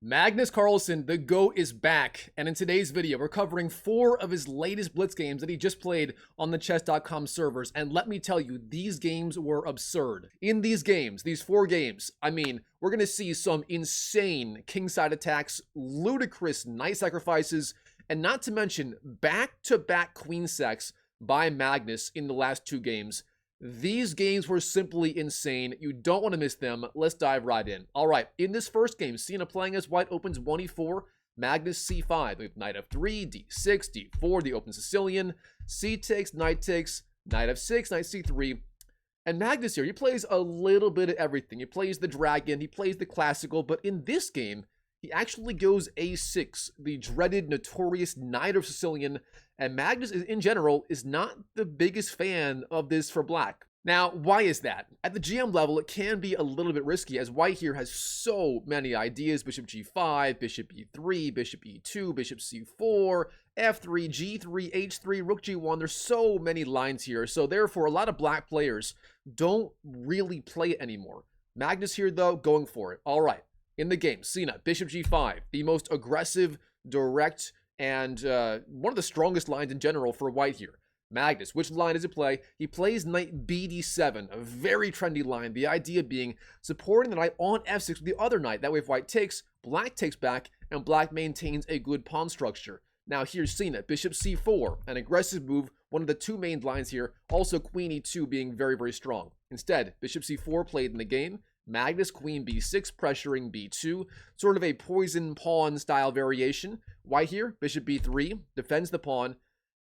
Magnus Carlsen, the GOAT, is back, and in today's video, we're covering 4 of his latest Blitz games that he just played on the chess.com servers, and let me tell you, these games were absurd. In these games, these 4 games, I mean, we're going to see some insane kingside attacks, ludicrous knight sacrifices, and not to mention back-to-back queen sacks by Magnus in the last 2 games. These games were simply insane. You don't want to miss them. Let's dive right in. All right, in this first game, Cena playing as white opens 1e4, Magnus c5. We have knight f3, d6, d4, the open Sicilian, c takes, knight f6, knight c3. And Magnus here, he plays a little bit of everything. He plays the dragon, he plays the classical, but in this game, he actually goes a6, the dreaded, notorious knight of Sicilian, and Magnus, in general, is not the biggest fan of this for black. Now, why is that? At the GM level, it can be a little bit risky, as white here has so many ideas. Bishop g5, bishop e3, bishop e2, bishop c4, f3, g3, h3, rook g1. There's so many lines here, so therefore, a lot of black players don't really play it anymore. Magnus here, though, going for it. All right. In the game, Cena, bishop g5, the most aggressive, direct, and one of the strongest lines in general for white here. Magnus, which line does he play? He plays knight bd7, a very trendy line. The idea being supporting the knight on f6 with the other knight. That way if white takes, black takes back, and black maintains a good pawn structure. Now here's Cena, bishop c4, an aggressive move, one of the 2 main lines here. Also queen e2 being very, very strong. Instead, bishop c4 played in the game. Magnus, queen b6, pressuring b2, sort of a poison pawn style variation. White here, bishop b3, defends the pawn.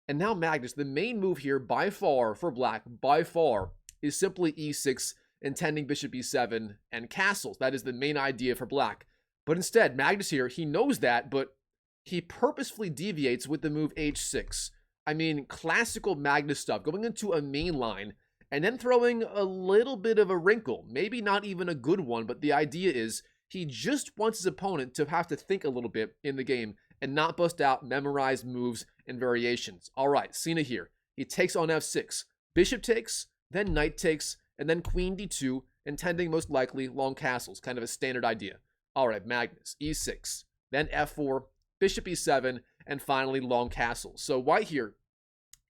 And now Magnus, the main move here by far for black, by far, is simply e6, intending bishop e7 and castles. That is the main idea for black. But instead, Magnus here, he knows that, but he purposefully deviates with the move h6. I mean, classical Magnus stuff, going into a main line, and then throwing a little bit of a wrinkle. Maybe not even a good one, but the idea is he just wants his opponent to have to think a little bit in the game and not bust out memorized moves and variations. All right, Cena here. He takes on f6. Bishop takes, then knight takes, and then queen d2, intending most likely long castles. Kind of a standard idea. All right, Magnus, e6, then f4, bishop e7, and finally long castles. So white here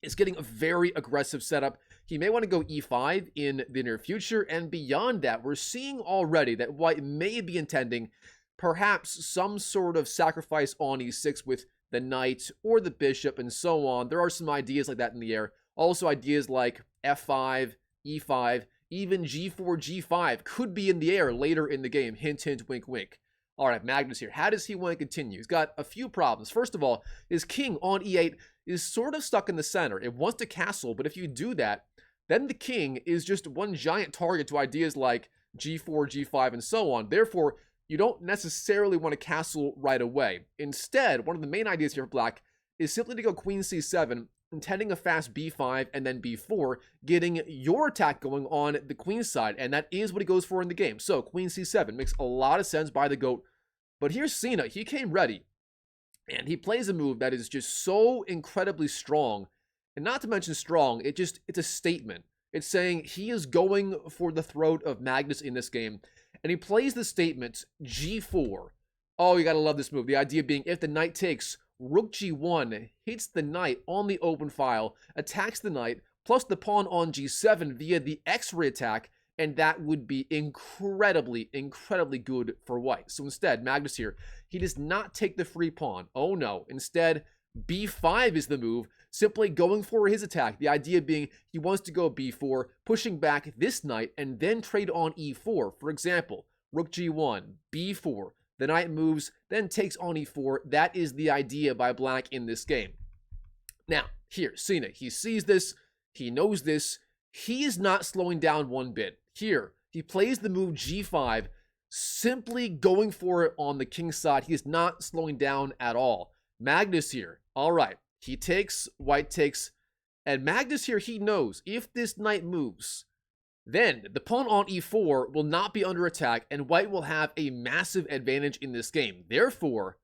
is getting a very aggressive setup. He may want to go e5 in the near future, and beyond that, we're seeing already that white may be intending perhaps some sort of sacrifice on e6 with the knight or the bishop and so on. There are some ideas like that in the air. Also ideas like f5, e5, even g4, g5 could be in the air later in the game. Hint, hint, wink, wink. All right, Magnus here. How does he want to continue? He's got a few problems. First of all, his king on e8 is sort of stuck in the center. It wants to castle, but if you do that, then the king is just one giant target to ideas like g4, g5, and so on. Therefore, you don't necessarily want to castle right away. Instead, one of the main ideas here for black is simply to go queen c7, intending a fast b5 and then b4, getting your attack going on the queen side, and that is what he goes for in the game. So, queen c7 makes a lot of sense by the GOAT, but here's Cena. He came ready, and he plays a move that is just so incredibly strong. And not to mention strong, it's a statement. It's saying he is going for the throat of Magnus in this game. And he plays the statement g4. Oh, you gotta love this move. The idea being if the knight takes, rook g1 hits the knight on the open file, attacks the knight, plus the pawn on g7 via the x-ray attack, and that would be incredibly, incredibly good for white. So instead, Magnus here, he does not take the free pawn. Oh no. Instead, b5 is the move, simply going for his attack. The idea being he wants to go b4, pushing back this knight, and then trade on e4. For example, rook g1, b4. The knight moves, then takes on e4. That is the idea by black in this game. Now, here, Cena, he sees this, he knows this, he is not slowing down one bit. Here, he plays the move g5, simply going for it on the king side. He is not slowing down at all. Magnus here, all right, he takes, white takes, and Magnus here, he knows if this knight moves, then the pawn on e4 will not be under attack, and white will have a massive advantage in this game. Therefore,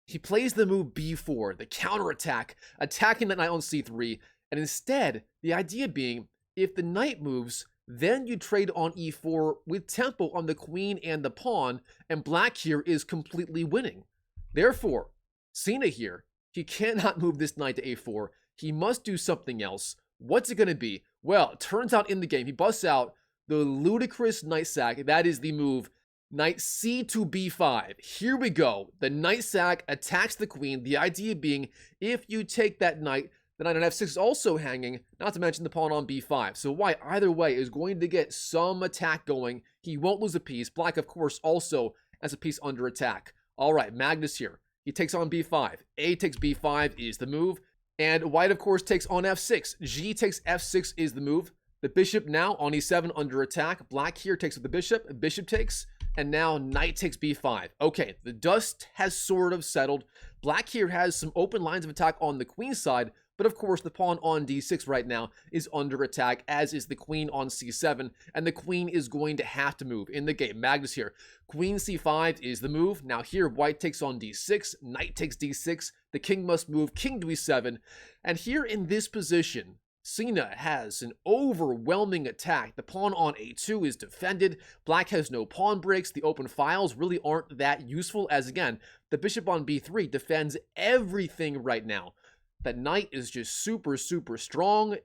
he plays the move b4, the counterattack, attacking the knight on c3, and instead, the idea being, if the knight moves, Then you trade on e4 with tempo on the queen and the pawn, and black here is completely winning. Therefore, Sina here, he cannot move this knight to a4. He must do something else. What's it going to be? Well, it turns out in the game, he busts out the ludicrous knight sack. That is the move. Knight c to b5. Here we go. The knight sack attacks the queen. The idea being, if you take that knight, the knight on f6 is also hanging, not to mention the pawn on b5. So white, either way, is going to get some attack going. He won't lose a piece. Black, of course, also has a piece under attack. All right, Magnus here. He takes on b5. A takes b5 is the move. And white, of course, takes on f6. G takes f6 is the move. The bishop now on e7 under attack. Black here takes with the bishop. Bishop takes. And now knight takes b5. Okay, the dust has sort of settled. Black here has some open lines of attack on the queen side, but of course the pawn on d6 right now is under attack, as is the queen on c7, and the queen is going to have to move in the game. Magnus here. Queen c5 is the move. Now here white takes on d6, knight takes d6, the king must move, king to e7, and here in this position, Sina has an overwhelming attack. The pawn on a2 is defended. Black has no pawn breaks. The open files really aren't that useful, as again, the bishop on b3 defends everything right now. That knight is just super, super strong.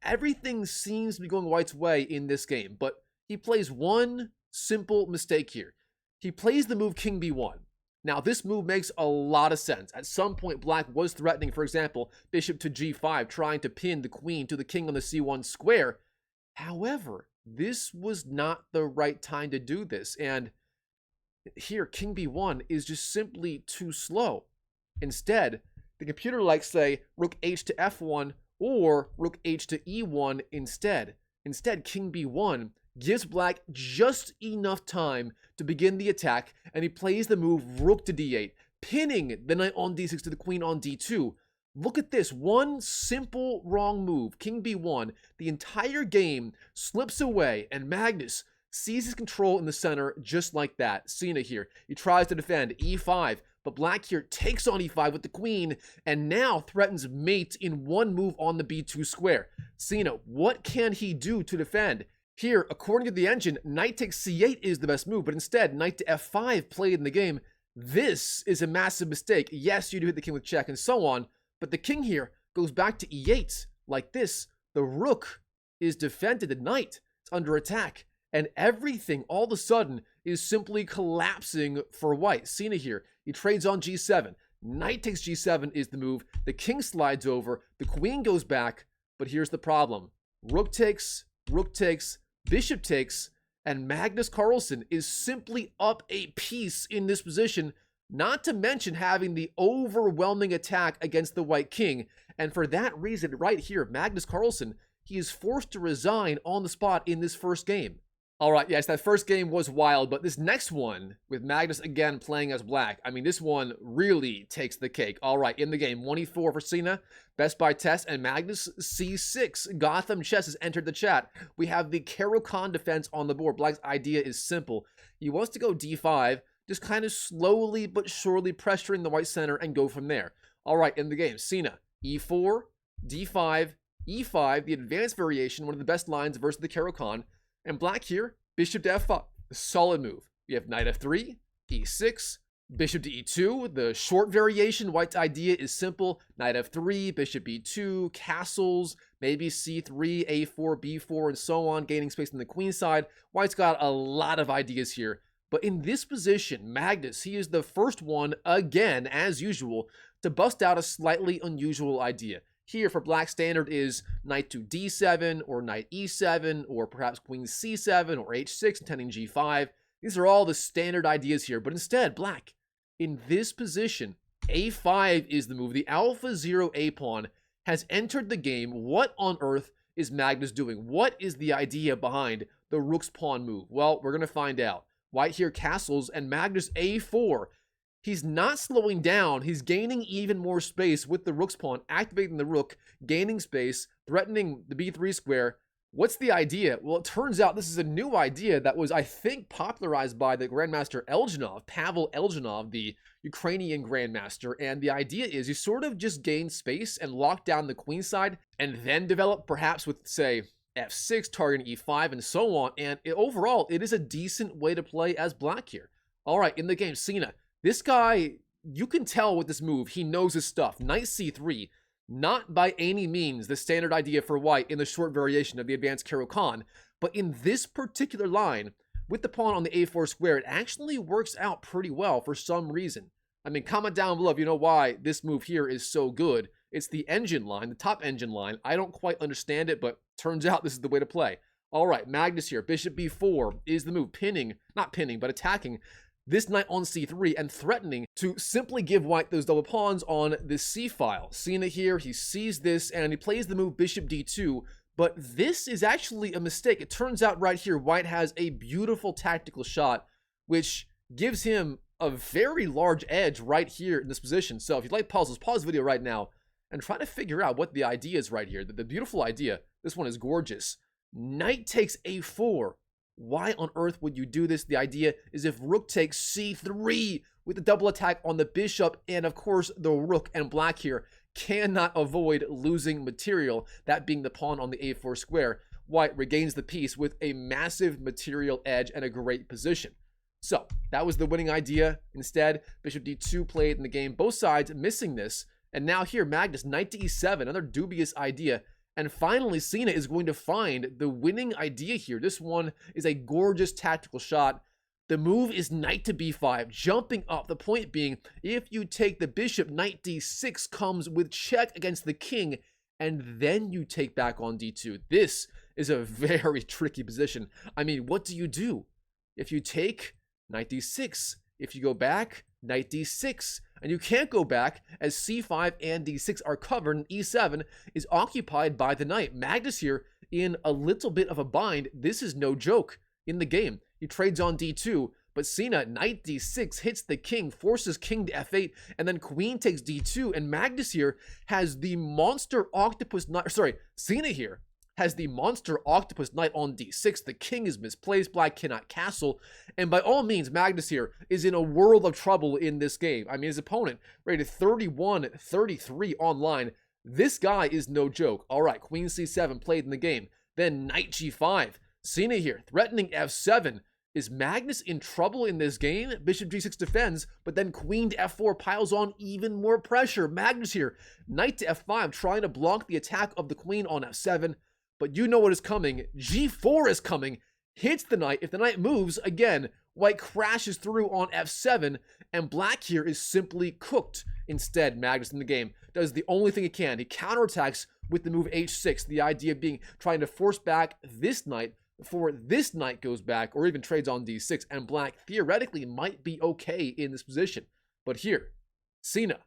Everything seems to be going white's way in this game, but he plays one simple mistake here. He plays the move king b1. Now, this move makes a lot of sense. At some point, black was threatening, for example, bishop to g5, trying to pin the queen to the king on the c1 square. However, this was not the right time to do this, and here, king b1 is just simply too slow. Instead, the computer likes, say, rook h to f1 or rook h to e1 instead. Instead, king b1 gives black just enough time to begin the attack, and he plays the move rook to d8, pinning the knight on d6 to the queen on d2. Look at this, one simple wrong move, king b1, the entire game slips away, and Magnus seizes control in the center just like that. Sina here, he tries to defend e5, but black here takes on e5 with the queen, and now threatens mate in one move on the b2 square. Sina, what can he do to defend? Here, according to the engine, knight takes c8 is the best move, but instead, knight to f5 played in the game. This is a massive mistake. Yes, you do hit the king with check and so on, but the king here goes back to e8 like this. The rook is defended, the knight is under attack, and everything all of a sudden is simply collapsing for white. Sina here, he trades on g7. Knight takes g7 is the move. The king slides over, the queen goes back, but here's the problem. Rook takes, bishop takes, and Magnus Carlsen is simply up a piece in this position, not to mention having the overwhelming attack against the white king. And for that reason right here, Magnus Carlsen, he is forced to resign on the spot in this first game. All right, yes, that first game was wild, but this next one, with Magnus again playing as black, I mean, this one really takes the cake. All right, in the game, 1e4 for Sina, Best by Test, and Magnus c6. Gotham Chess has entered the chat. We have the Caro-Kann defense on the board. Black's idea is simple. He wants to go d5, just kind of slowly but surely pressuring the white center and go from there. All right, in the game, Sina, e4, d5, e5, the advanced variation, one of the best lines versus the Caro-Kann. And black here, bishop to f5, a solid move. We have knight f3, e6, bishop to e2. The short variation, white's idea is simple. Knight f3, bishop e2, castles, maybe c3, a4, b4, and so on, gaining space on the queen side. White's got a lot of ideas here. But in this position, Magnus, he is the first one, again, as usual, to bust out a slightly unusual idea. Here for black standard is knight to d7 or knight e7 or perhaps queen c7 or h6 intending g5. These are all the standard ideas here, but instead black, in this position, a5 is the move. The alpha 0 a pawn has entered the game. What on earth is Magnus doing? What is the idea behind the rook's pawn move? Well, we're going to find out. White here castles and Magnus a4. He's not slowing down. He's gaining even more space with the rook's pawn, activating the rook, gaining space, threatening the b3 square. What's the idea? Well, it turns out this is a new idea that was, I think, popularized by the Grandmaster Eljanov, Pavel Eljanov, the Ukrainian Grandmaster. And the idea is you sort of just gain space and lock down the queen side and then develop, perhaps with, say, f6, targeting e5, and so on. And overall, it is a decent way to play as black here. All right, in the game, Cena. This guy, you can tell with this move, he knows his stuff. Knight c3, not by any means the standard idea for white in the short variation of the advanced Caro-Kann, but in this particular line, with the pawn on the a4 square, it actually works out pretty well for some reason. I mean, comment down below if you know why this move here is so good. It's the engine line, the top engine line. I don't quite understand it, but turns out this is the way to play. All right, Magnus here. Bishop b4 is the move, pinning, not pinning, but attacking this knight on c3 and threatening to simply give white those double pawns on the c file. Cena here, he sees this and he plays the move bishop d2, but this is actually a mistake. It turns out right here, white has a beautiful tactical shot, which gives him a very large edge right here in this position. So if you'd like puzzles, pause the video right now and try to figure out what the idea is right here. The beautiful idea, this one is gorgeous. Knight takes a4. Why on earth would you do this? The idea is if rook takes c3 with the double attack on the bishop, and of course the rook and black here cannot avoid losing material, that being the pawn on the a4 square. White regains the piece with a massive material edge and a great position. So that was the winning idea. Instead, bishop d2 played in the game, both sides missing this. And now here, Magnus, knight to e7, another dubious idea. And finally, Cena is going to find the winning idea here. This one is a gorgeous tactical shot. The move is knight to b5, jumping up. The point being, if you take the bishop, knight d6 comes with check against the king, and then you take back on d2. This is a very tricky position. I mean, what do you do? If you take knight d6, if you go back, knight d6, and you can't go back as c5 and d6 are covered and e7 is occupied by the knight. Magnus here in a little bit of a bind. This is no joke in the game. He trades on d2, but Cena, knight d6 hits the king, forces king to f8, and then queen takes d2, and Magnus here has the monster octopus knight, sorry, Cena here has the monster octopus knight on d6. The king is misplaced, black cannot castle, and by all means, Magnus here is in a world of trouble in this game. I mean, his opponent rated 31-33 online. This guy is no joke. All right, queen c7 played in the game. Then knight g5. Cena here threatening f7. Is Magnus in trouble in this game? Bishop g6 defends, but then queen to f4 piles on even more pressure. Magnus here, knight to f5, trying to block the attack of the queen on f7. But you know what is coming. G4 is coming, hits the knight. If the knight moves, again, white crashes through on f7, and black here is simply cooked. Instead, Magnus in the game does the only thing he can. He counterattacks with the move h6, the idea being trying to force back this knight before this knight goes back, or even trades on d6, and black theoretically might be okay in this position. But here, Cena,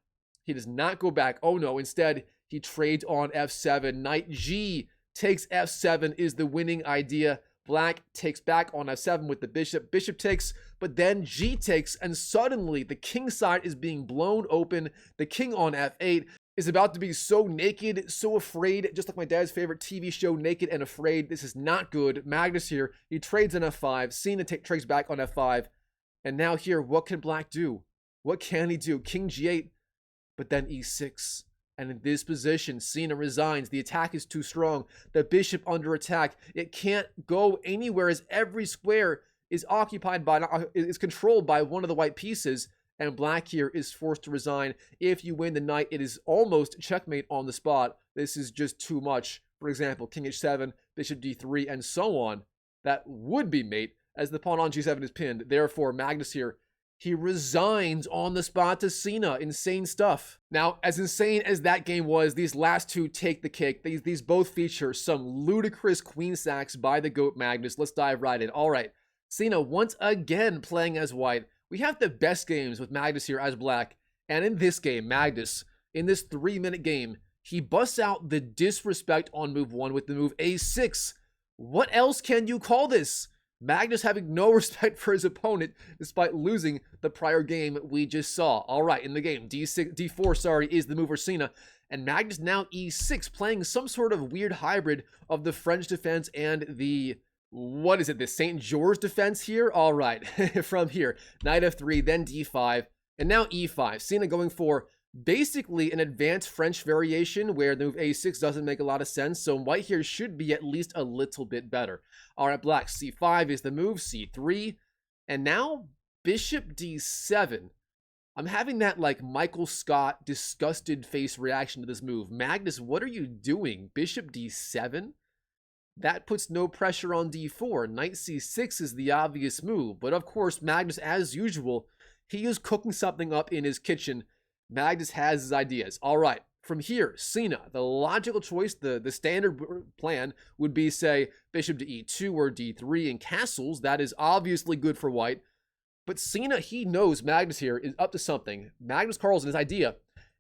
he does not go back. Oh no, instead, he trades on f7. Knight g takes f7 is the winning idea. Black takes back on f7 with the bishop. Bishop takes, but then g takes, and suddenly the king side is being blown open. The king on f8 is about to be so naked, so afraid, just like my dad's favorite TV show, Naked and Afraid. This is not good. Magnus here, he trades on f5. Cena trades back on f5. And now here, what can black do? What can he do? King g8, but then e6. And in this position, Cena resigns. The attack is too strong. The bishop under attack. It can't go anywhere as every square is occupied by, is controlled by one of the white pieces. And black here is forced to resign. If you win the knight, it is almost checkmate on the spot. This is just too much. For example, king h7, bishop d3, and so on. That would be mate as the pawn on g7 is pinned. Therefore, Magnus here, he resigns on the spot to Cena. Insane stuff. Now, as insane as that game was, these last two take the cake. These both feature some ludicrous queen sacks by the GOAT Magnus. Let's dive right in. All right, Cena once again playing as white. We have the best games with Magnus here as black. And in this game, Magnus, in this 3-minute game, he busts out the disrespect on move 1 with the move a6. What else can you call this? Magnus having no respect for his opponent despite losing the prior game we just saw. All right, in the game, d4, is the move for Cena. And Magnus now e6, playing some sort of weird hybrid of the French defense and the, what is it, the St. George defense here? All right, from here, knight f3, then d5, and now e5. Cena going for Basically an advanced French variation where the move a6 doesn't make a lot of sense, so white here should be at least a little bit better. All right, black, c5 is the move, c3, and now bishop d7. I'm having that like Michael Scott disgusted face reaction to this move. Magnus, what are you doing? Bishop d7? That puts no pressure on d4. Knight c6 is the obvious move, but of course Magnus, as usual, he is cooking something up in his kitchen. Magnus has his ideas. All right, from here, Sina, the logical choice, the standard plan would be, say, bishop to e2 or d3 and castles. That is obviously good for white. But Sina, he knows Magnus here is up to something. Magnus Carlsen, his idea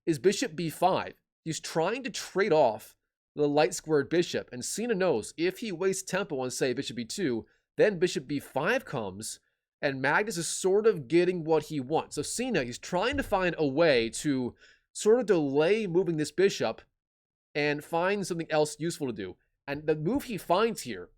is bishop b5. He's trying to trade off the light squared bishop, and Sina knows if he wastes tempo on, say, bishop b2, then bishop b5 comes, and Magnus is sort of getting what he wants. So Sina, he's trying to find a way to sort of delay moving this bishop and find something else useful to do. And the move he finds here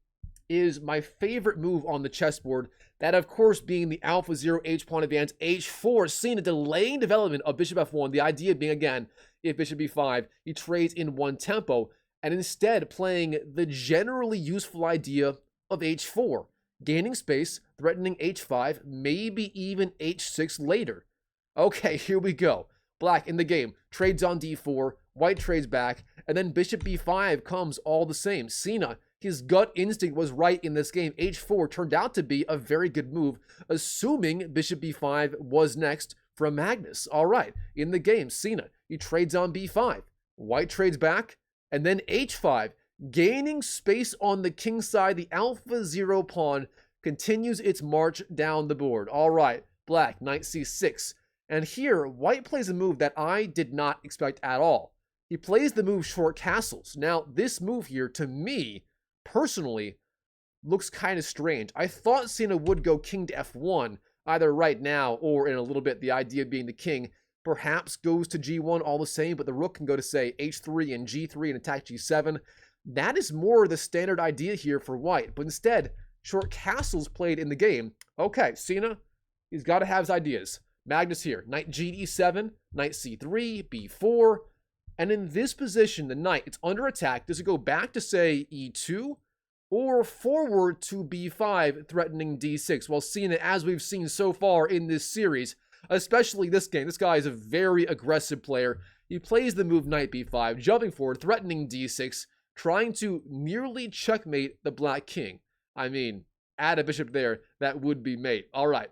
is my favorite move on the chessboard, that of course being the alpha 0 h-pawn advance h4, Sina delaying development of bishop f1, the idea being, again, if bishop b5, he trades in one tempo, and instead playing the generally useful idea of h4, gaining space, threatening h5, maybe even h6 later. Okay, here we go. Black in the game, trades on d4, white trades back, and then bishop b5 comes all the same. Sina, his gut instinct was right in this game. h4 turned out to be a very good move, assuming bishop b5 was next from Magnus. All right, in the game, Sina, he trades on b5, white trades back, and then h5, gaining space on the king side. The alpha 0 pawn continues its march down the board. All right, black, knight c6. And here, white plays a move that I did not expect at all. He plays the move short castles. Now, this move here, to me, personally, looks kind of strange. I thought Sina would go king to f1, either right now or in a little bit, the idea being the king perhaps goes to g1 all the same, but the rook can go to, say, h3 and g3 and attack g7. That is more the standard idea here for white, but instead, short castles played in the game. Okay, Sina, he's got to have his ideas. Magnus here, knight g7, knight c3, b4, and in this position, the knight, it's under attack. Does it go back to, say, e2, or forward to b5, threatening d6? Well, Sina, as we've seen so far in this series, especially this game, this guy is a very aggressive player. He plays the move knight b5, jumping forward, threatening d6, trying to nearly checkmate the black king. I mean, add a bishop there, that would be mate. All right.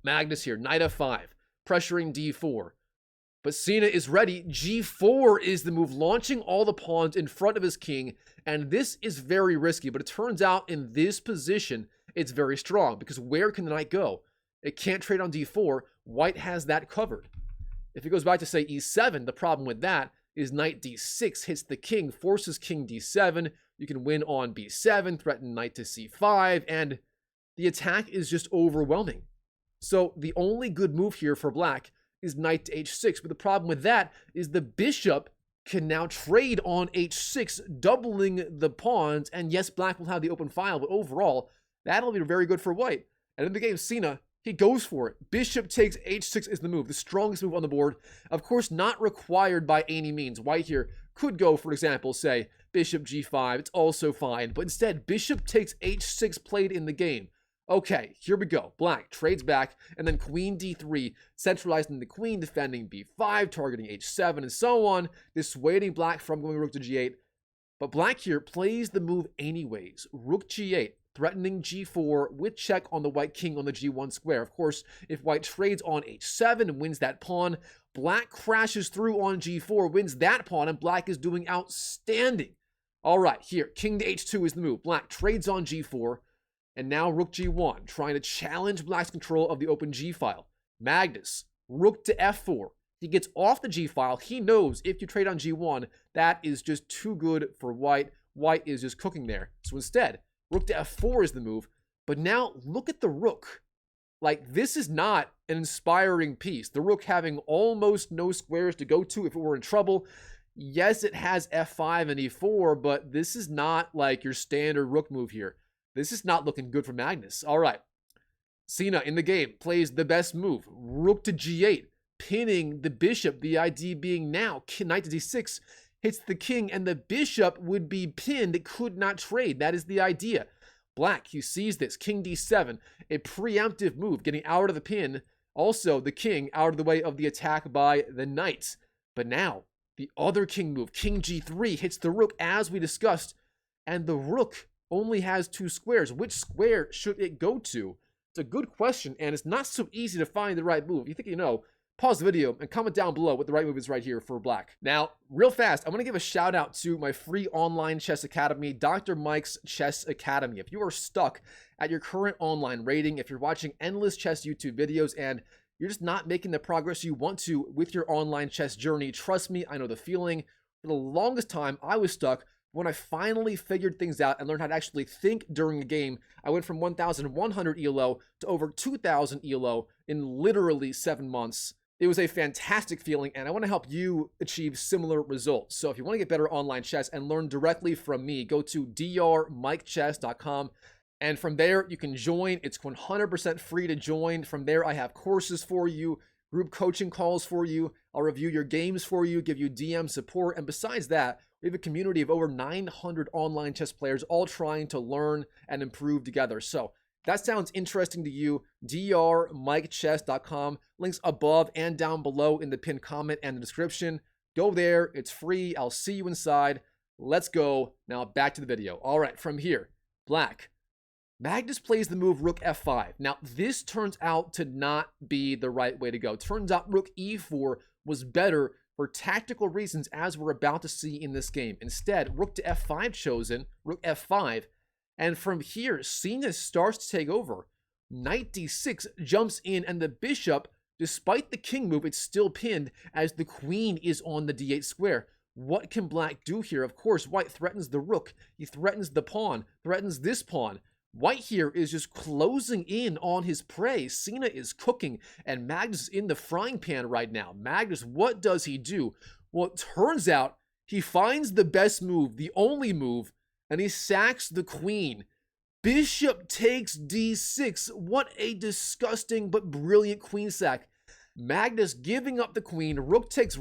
Magnus here, knight f5, pressuring d4. But Sina is ready. g4 is the move, launching all the pawns in front of his king. And this is very risky, but it turns out in this position, it's very strong, because where can the knight go? It can't trade on d4. White has that covered. If it goes back to, say, e7, the problem with that is knight d6 hits the king, forces king d7. You can win on b7, threaten knight to c5, and the attack is just overwhelming. So the only good move here for black is knight to h6, but the problem with that is the bishop can now trade on h6, doubling the pawns, and yes, black will have the open file, but overall, that'll be very good for white. And in the game, Sina, he goes for it. Bishop takes h6 is the move, the strongest move on the board. Of course, not required by any means. White here could go, for example, say, bishop g5, it's also fine, but instead, bishop takes h6 played in the game. Okay, here we go. Black trades back, and then queen d3, centralizing the queen, defending b5, targeting h7, and so on, dissuading black from going rook to g8. But black here plays the move anyways. Rook g8, threatening g4 with check on the white king on the g1 square. Of course, if white trades on h7 and wins that pawn, black crashes through on g4, wins that pawn, and black is doing outstanding. All right, here, king to h2 is the move. Black trades on g4, and now rook g1, trying to challenge black's control of the open g-file. Magnus, rook to f4. He gets off the g-file. He knows if you trade on g1, that is just too good for white. White is just cooking there. So instead, rook to f4 is the move. But now look at the rook. Like, this is not an inspiring piece. The rook having almost no squares to go to if it were in trouble. Yes, it has f5 and e4, but this is not like your standard rook move here. This is not looking good for Magnus. All right. Sina in the game plays the best move. Rook to g8. pinning the bishop. The idea being now, knight to d6 hits the king, and the bishop would be pinned. It could not trade. That is the idea. Black, he sees this. King d7, a preemptive move, getting out of the pin. Also, the king out of the way of the attack by the knight. But now, the other king move, king g3, hits the rook as we discussed, and the rook only has 2 squares. Which square should it go to? It's a good question, and it's not so easy to find the right move. If you think you know, pause the video and comment down below what the right move is right here for Black. Now, real fast, I want to give a shout out to my free online chess academy, Dr. Mike's Chess Academy. If you are stuck at your current online rating, if you're watching endless chess YouTube videos and you're just not making the progress you want to with your online chess journey, trust me, I know the feeling. For the longest time, I was stuck. When I finally figured things out and learned how to actually think during a game, I went from 1,100 ELO to over 2,000 ELO in literally 7 months. It was a fantastic feeling, and I want to help you achieve similar results. So if you want to get better online chess and learn directly from me, go to drmikechess.com. And from there, you can join. It's 100% free to join. From there, I have courses for you, group coaching calls for you. I'll review your games for you, give you DM support. And besides that, we have a community of over 900 online chess players all trying to learn and improve together. So if that sounds interesting to you, drmikechess.com. Links above and down below in the pinned comment and the description. Go there. It's free. I'll see you inside. Let's go. Now back to the video. All right, from here, Black. Magnus plays the move rook f5. Now, this turns out to not be the right way to go. Turns out rook e4 was better for tactical reasons, as we're about to see in this game. Instead, rook to f5 chosen, rook f5, and from here, Sina starts to take over. Knight d6 jumps in, and the bishop, despite the king move, it's still pinned as the queen is on the d8 square. What can Black do here? Of course, White threatens the rook. He threatens the pawn, threatens this pawn. White here is just closing in on his prey. Sina is cooking, and Magnus is in the frying pan right now. Magnus, what does he do? Well, it turns out he finds the best move, the only move, and he sacks the queen. Bishop takes d6. What a disgusting but brilliant queen sack. Magnus giving up the queen. Rook takes,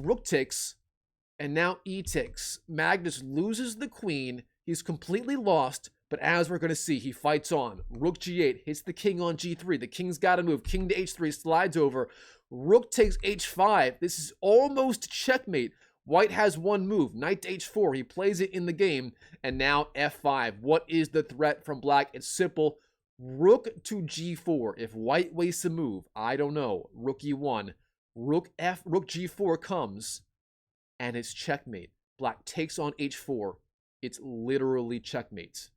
and now e takes. Magnus loses the queen. He's completely lost. But as we're going to see, he fights on. Rook g8 hits the king on g3. The king's got to move. King to h3 slides over. Rook takes h5. This is almost checkmate. White has one move. Knight to h4. He plays it in the game. And now f5. What is the threat from Black? It's simple. Rook to g4. If White wastes a move, I don't know. Rook e1. Rook g4 comes. And it's checkmate. Black takes on h4. It's literally checkmate.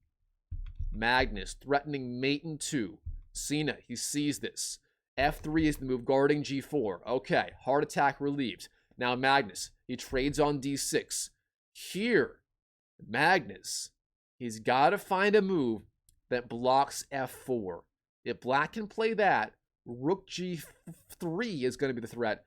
Magnus threatening mate in 2. Sina, he sees this. f3 is the move guarding g4. Okay, heart attack relieved. Now Magnus, he trades on d6. Here, Magnus, he's got to find a move that blocks f4. If Black can play that, rook g3 is going to be the threat,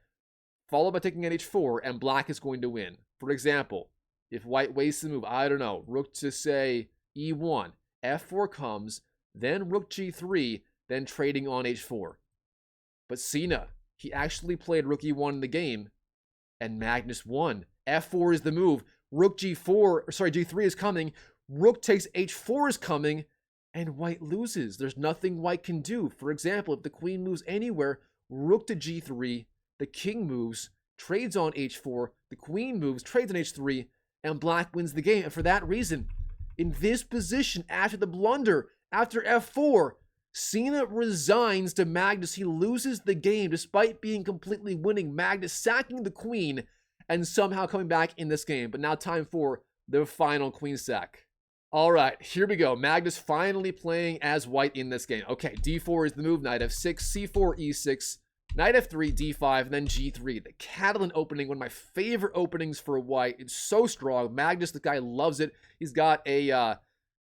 followed by taking on h4, and Black is going to win. For example, if White wastes the move, I don't know, rook to say e1. f4 comes, then rook g3, then trading on h4. But Sina, he actually played rook e1 in the game, and Magnus won. f4 is the move. Rook g3 is coming. Rook takes h4 is coming, and White loses. There's nothing White can do. For example, if the queen moves anywhere, rook to g3, the king moves, trades on h4, the queen moves, trades on h3, and Black wins the game. And for that reason, in this position, after the blunder, after f4, Sina resigns to Magnus. He loses the game despite being completely winning. Magnus sacking the queen and somehow coming back in this game. But now time for the final queen sack. All right, here we go. Magnus finally playing as White in this game. Okay, d4 is the move. Knight f6, c4, e6, knight f3, d5, and then g3. The Catalan opening, one of my favorite openings for White. It's so strong. Magnus, the guy loves it. He's got a,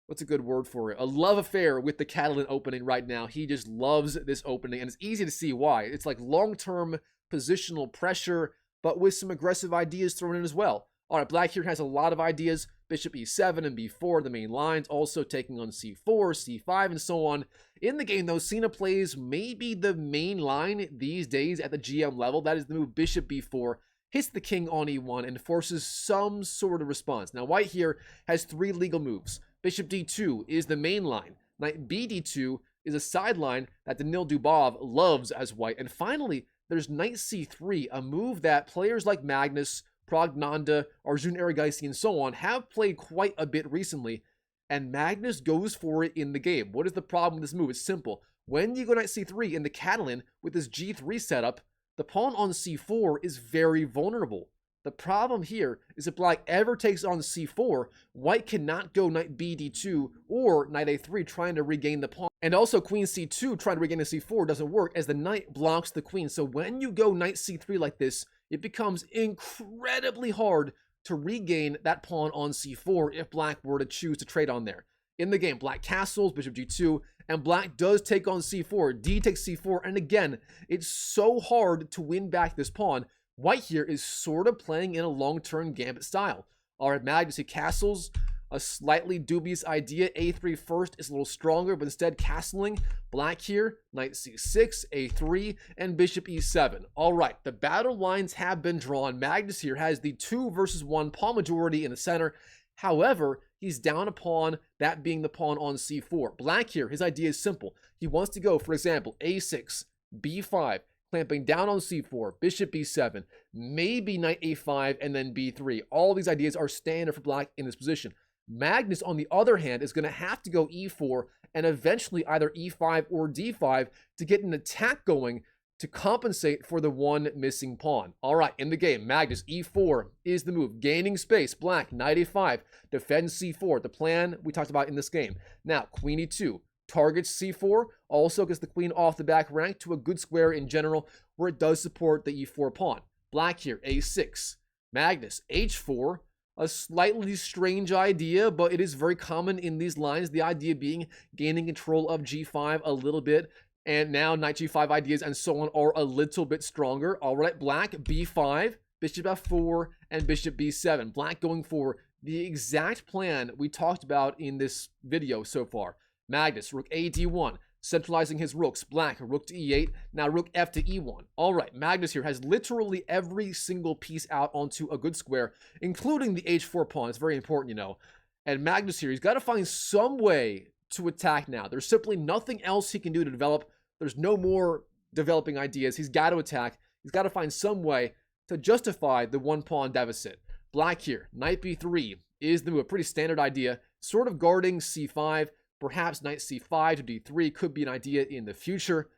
what's a good word for it? A love affair with the Catalan opening right now. He just loves this opening, and it's easy to see why. It's like long-term positional pressure, but with some aggressive ideas thrown in as well. All right, Black here has a lot of ideas. Bishop e7 and b4, the main lines, also taking on c4, c5, and so on. In the game, though, Cena plays maybe the main line these days at the GM level. That is the move bishop b4, hits the king on e1, and forces some sort of response. Now, white here has 3 legal moves. Bishop d2 is the main line. Knight bd2 is a sideline that Danil Dubov loves as white. And finally, there's knight c3, a move that players like Magnus, Pragnanda, Arjun Erigaisi, and so on have played quite a bit recently, and Magnus goes for it in the game. What is the problem with this move? It's simple. When you go knight c3 in the Catalan with this g3 setup, the pawn on c4 is very vulnerable. The problem here is if black ever takes on c4, white cannot go knight bd2 or knight a3 trying to regain the pawn. And also queen c2 trying to regain the c4 doesn't work as the knight blocks the queen. So when you go knight c3 like this, it becomes incredibly hard to regain that pawn on c4 if black were to choose to trade on there. In the game, black castles, bishop g2, and black does take on c4. D takes c4, and again, it's so hard to win back this pawn. White here is sort of playing in a long-term gambit style. All right, Magnus, he castles. A slightly dubious idea. A3 first is a little stronger, but instead castling. Black here, knight c6, a3, and bishop e7. All right, the battle lines have been drawn. Magnus here has the 2 versus 1 pawn majority in the center. However, he's down a pawn, that being the pawn on c4. Black here, his idea is simple. He wants to go, for example, a6, b5, clamping down on c4, bishop b7, maybe knight a5, and then b3. All these ideas are standard for black in this position. Magnus, on the other hand, is going to have to go e4 and eventually either e5 or d5 to get an attack going to compensate for the one missing pawn. All right, in the game, Magnus, e4 is the move. Gaining space, black, knight a5, defends c4, the plan we talked about in this game. Now, queen e2, targets c4, also gets the queen off the back rank to a good square in general, where it does support the e4 pawn. Black here, a6, Magnus, h4, a slightly strange idea, but it is very common in these lines, the idea being gaining control of g5 a little bit, and now knight g5 ideas and so on are a little bit stronger. All right, black, b5, bishop f4, and bishop b7. Black going for the exact plan we talked about in this video so far. Magnus, rook a d1, centralizing his rooks. Black, rook to e8, now rook f to e1. All right, Magnus here has literally every single piece out onto a good square, including the h4 pawn. It's very important, you know. And Magnus here, he's got to find some way to attack now. There's simply nothing else he can do to develop. There's no more developing ideas. He's got to attack. He's got to find some way to justify the 1 pawn deficit. Black here, knight b3 is the move, a pretty standard idea, sort of guarding c5. Perhaps knight c5 to d3 could be an idea in the future.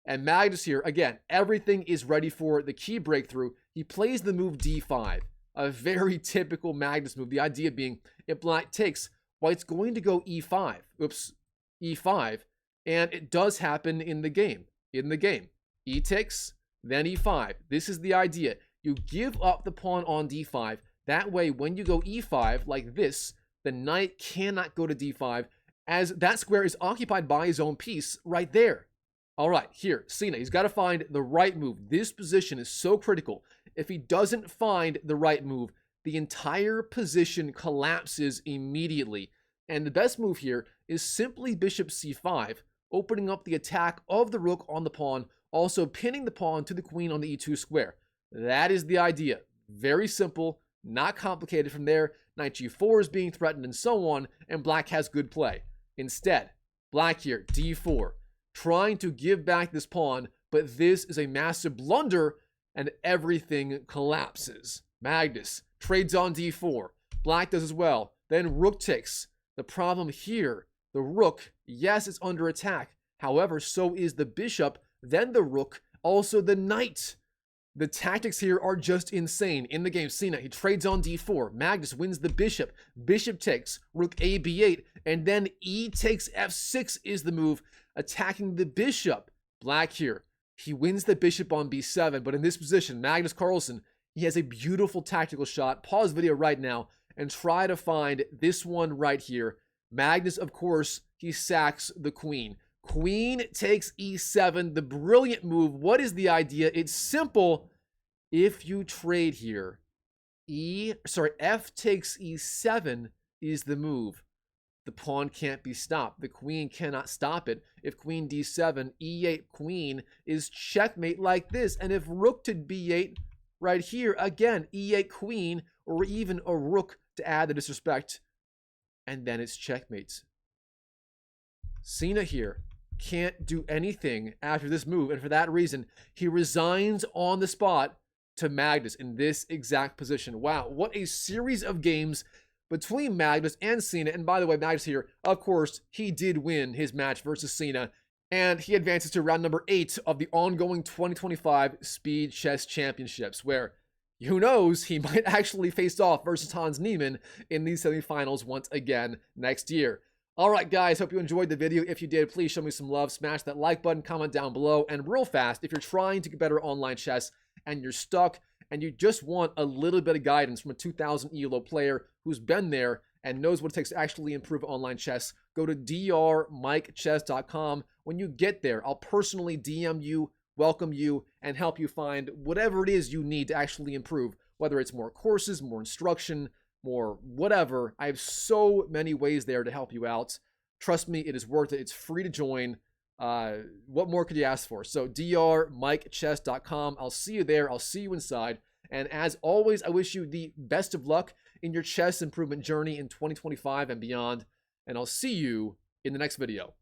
And Magnus here, again, everything is ready for the key breakthrough. He plays the move d5, a very typical Magnus move. The idea being, if black takes, white's going to go e5. Oops, e5. And it does happen in the game. E takes, then e5. This is the idea. You give up the pawn on d5. That way, when you go e5 like this, the knight cannot go to d5, as that square is occupied by his own piece right there. All right, here, Cena, he's got to find the right move. This position is so critical. If he doesn't find the right move, the entire position collapses immediately. And the best move here is simply bishop c5, opening up the attack of the rook on the pawn, also pinning the pawn to the queen on the e2 square. That is the idea. Very simple, not complicated from there. Knight g4 is being threatened and so on, and black has good play. Instead, black here, d4, trying to give back this pawn, but this is a massive blunder, and everything collapses. Magnus trades on d4. Black does as well. Then rook takes. The problem here, the rook, yes, it's under attack. However, so is the bishop, then the rook, also the knight. The tactics here are just insane. In the game, Cena, he trades on d4. Magnus wins the bishop. Bishop takes, rook a b8, and then e takes f6 is the move, attacking the bishop. Black here, he wins the bishop on b7, but in this position, Magnus Carlsen, he has a beautiful tactical shot. Pause video right now and try to find this one right here. Magnus, of course, he sacks the queen. Queen takes e7, the brilliant move. What is the idea? It's simple. If you trade here, f takes e7, is the move. The pawn can't be stopped. The queen cannot stop it. If queen d7, e8 queen is checkmate like this. And if rook to b8 right here, again, e8 queen, or even a rook to add the disrespect. And then it's checkmate. Sina here can't do anything after this move. And for that reason, he resigns on the spot to Magnus in this exact position. Wow, what a series of games between Magnus and Sina. And by the way, Magnus here, of course, he did win his match versus Sina. And he advances to round number 8 of the ongoing 2025 Speed Chess Championships, where, who knows, he might actually face off versus Hans Niemann in these semifinals once again next year. All right, guys, hope you enjoyed the video. If you did, please show me some love. Smash that like button, comment down below. And real fast, if you're trying to get better online chess and you're stuck and you just want a little bit of guidance from a 2000 ELO player who's been there and knows what it takes to actually improve online chess, go to drmikechess.com. When you get there, I'll personally DM you, welcome you, and help you find whatever it is you need to actually improve, whether it's more courses, more instruction, more whatever. I have so many ways there to help you out. Trust me, it is worth it. It's free to join. What more could you ask for? So drmikechess.com. I'll see you there. I'll see you inside. And as always, I wish you the best of luck in your chess improvement journey in 2025 and beyond. And I'll see you in the next video.